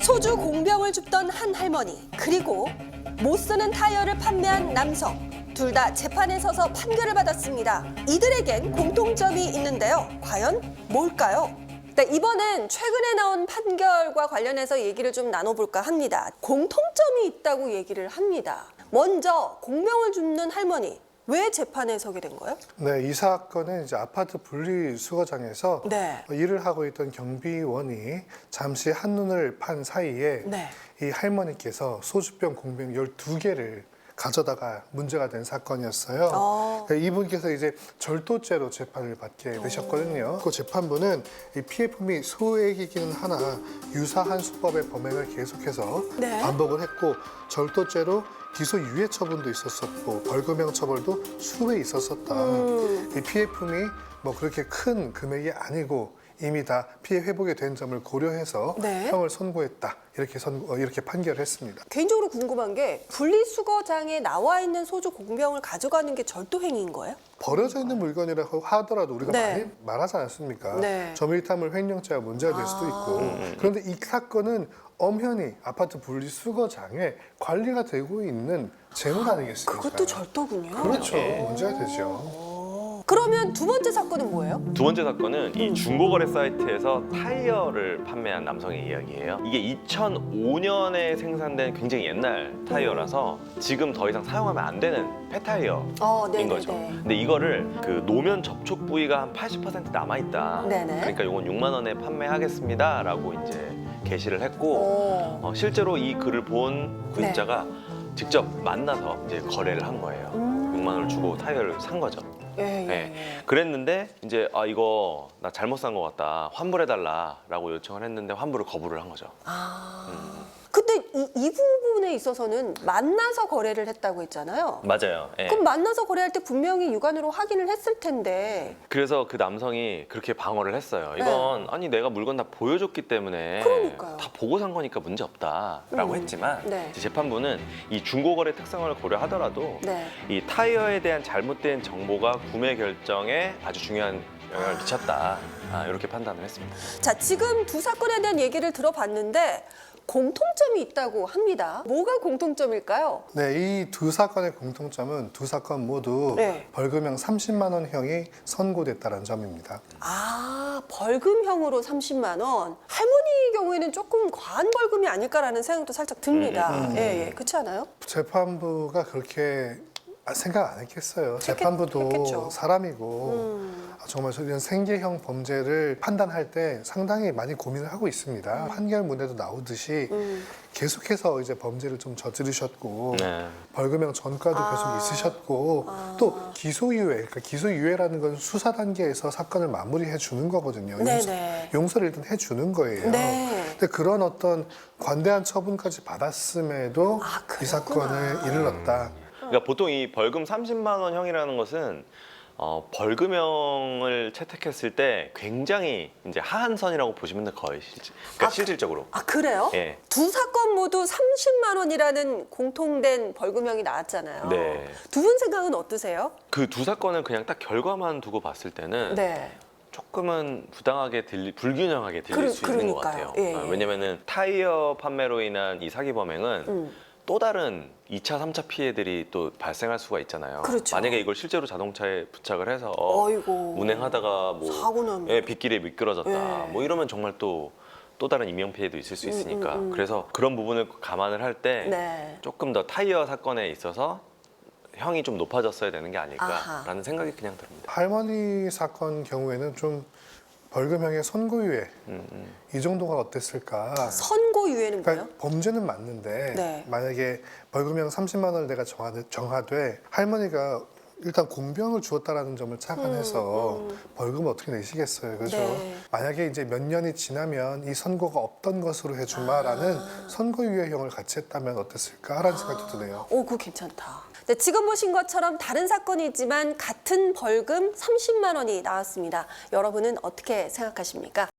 소주 공병을 줍던 한 할머니, 그리고 못 쓰는 타이어를 판매한 남성, 둘 다 재판에 서서 판결을 받았습니다. 이들에겐 공통점이 있는데요. 과연 뭘까요? 네, 이번엔 최근에 나온 판결과 관련해서 얘기를 좀 나눠볼까 합니다. 공통점이 있다고 얘기를 합니다. 먼저 공병을 줍는 할머니, 왜 재판에 서게 된 거예요? 네, 이 사건은 이제 아파트 분리수거장에서 네. 일을 하고 있던 경비원이 잠시 한눈을 판 사이에 네. 이 할머니께서 소주병 공병 12개를 가져다가 문제가 된 사건이었어요. 그러니까 이분께서 이제 절도죄로 재판을 받게 되셨거든요. 그 재판부는 이 피해품이 소액이기는 하나 유사한 수법의 범행을 계속해서 네. 반복을 했고 절도죄로 기소유예 처분도 있었었고 벌금형 처벌도 수회 있었었다. 이 피해품이 뭐 그렇게 큰 금액이 아니고 이미 다 피해 회복이 된 점을 고려해서 네. 형을 선고했다. 이렇게 판결했습니다. 개인적으로 궁금한 게 분리수거장에 나와 있는 소주 공병을 가져가는 게 절도 행위인 거예요? 버려져 있는 물건이라고 하더라도 우리가 네. 많이 말하지 않습니까? 네. 점유이탈물 횡령죄가 문제가 될 수도 있고. 그런데 이 사건은 엄연히 아파트 분리수거장에 관리가 되고 있는 재물 아니겠습니까? 그것도 절도군요. 그렇죠. 문제가 되죠. 그러면 두 번째 사건은 뭐예요? 두 번째 사건은 이 중고거래 사이트에서 타이어를 판매한 남성의 이야기예요. 이게 2005년에 생산된 굉장히 옛날 타이어라서 지금 더 이상 사용하면 안 되는 폐타이어인 거죠. 근데 이거를 그 노면 접촉 부위가 한 80% 남아있다. 네네. 그러니까 이건 6만 원에 판매하겠습니다라고 이제 게시를 했고 실제로 이 글을 본 구입자가 직접 만나서 이제 거래를 한 거예요. 6만 원을 주고 타이어를 산 거죠. 그랬는데 이제 이거 나 잘못 산 것 같다, 환불해달라라고 요청을 했는데 환불을 거부를 한 거죠. 근데 이 부분에 있어서는 만나서 거래를 했다고 했잖아요. 맞아요. 그럼 만나서 거래할 때 분명히 육안으로 확인을 했을 텐데. 그래서 그 남성이 그렇게 방어를 했어요. 이건 아니 내가 물건 다 보여줬기 때문에 그러니까요. 다 보고 산 거니까 문제 없다라고 했지만 네. 이제 재판부는 이 중고거래 특성을 고려하더라도 네. 이 타이어에 대한 잘못된 정보가 구매 결정에 아주 중요한 영향을 미쳤다. 이렇게 판단을 했습니다. 자, 지금 두 사건에 대한 얘기를 들어봤는데 공통점이 있다고 합니다. 뭐가 공통점일까요? 네, 이 두 사건의 공통점은 두 사건 모두 네. 벌금형 30만 원형이 선고됐다는 점입니다. 벌금형으로 30만 원. 할머니 경우에는 조금 과한 벌금이 아닐까라는 생각도 살짝 듭니다. 예, 그렇지 않아요? 재판부가 그렇게 생각 안 했겠어요. 재판부도 했겠죠. 사람이고 정말 이런 생계형 범죄를 판단할 때 상당히 많이 고민을 하고 있습니다. 판결문에도 나오듯이 계속해서 이제 범죄를 좀 저지르셨고 벌금형 전과도 계속 있으셨고 또 기소유예, 그러니까 기소유예라는 건 수사 단계에서 사건을 마무리해 주는 거거든요. 용서를 일단 해주는 거예요. 근데 그런 어떤 관대한 처분까지 받았음에도 이 사건을 이르렀다. 그러니까 보통 이 벌금 30만 원형이라는 것은 벌금형을 채택했을 때 굉장히 이제 하한 선이라고 보시면 돼요, 거의 실질적으로. 그래요? 예. 두 사건 모두 30만 원이라는 공통된 벌금형이 나왔잖아요. 네. 두 분 생각은 어떠세요? 그 두 사건은 그냥 딱 결과만 두고 봤을 때는 조금은 부당하게 불균형하게 들릴 수 있는 것 같아요. 왜냐면은 타이어 판매로 인한 이 사기 범행은 또 다른 2차, 3차 피해들이 또 발생할 수가 있잖아요. 만약에 이걸 실제로 자동차에 부착을 해서 운행하다가 뭐 사고 나면 빗길에 미끄러졌다 뭐 이러면 정말 또 다른 인명 피해도 있을 수 있으니까 그래서 그런 부분을 감안을 할 때 조금 더 타이어 사건에 있어서 형이 좀 높아졌어야 되는 게 아닐까라는 생각이 그냥 듭니다. 할머니 사건 경우에는 좀 벌금형의 선고유예 이 정도가 어땠을까? 선고유예는 뭐예요? 범죄는 맞는데 만약에 벌금형 30만 원을 내가 정하되 할머니가 일단 공병을 주었다라는 점을 착안해서 벌금을 어떻게 내시겠어요, 그렇죠? 만약에 이제 몇 년이 지나면 이 선고가 없던 것으로 해주마라는 선고유예형을 같이 했다면 어땠을까라는 생각도 드네요. 그거 괜찮다. 네, 지금 보신 것처럼 다른 사건이지만 같은 벌금 30만 원이 나왔습니다. 여러분은 어떻게 생각하십니까?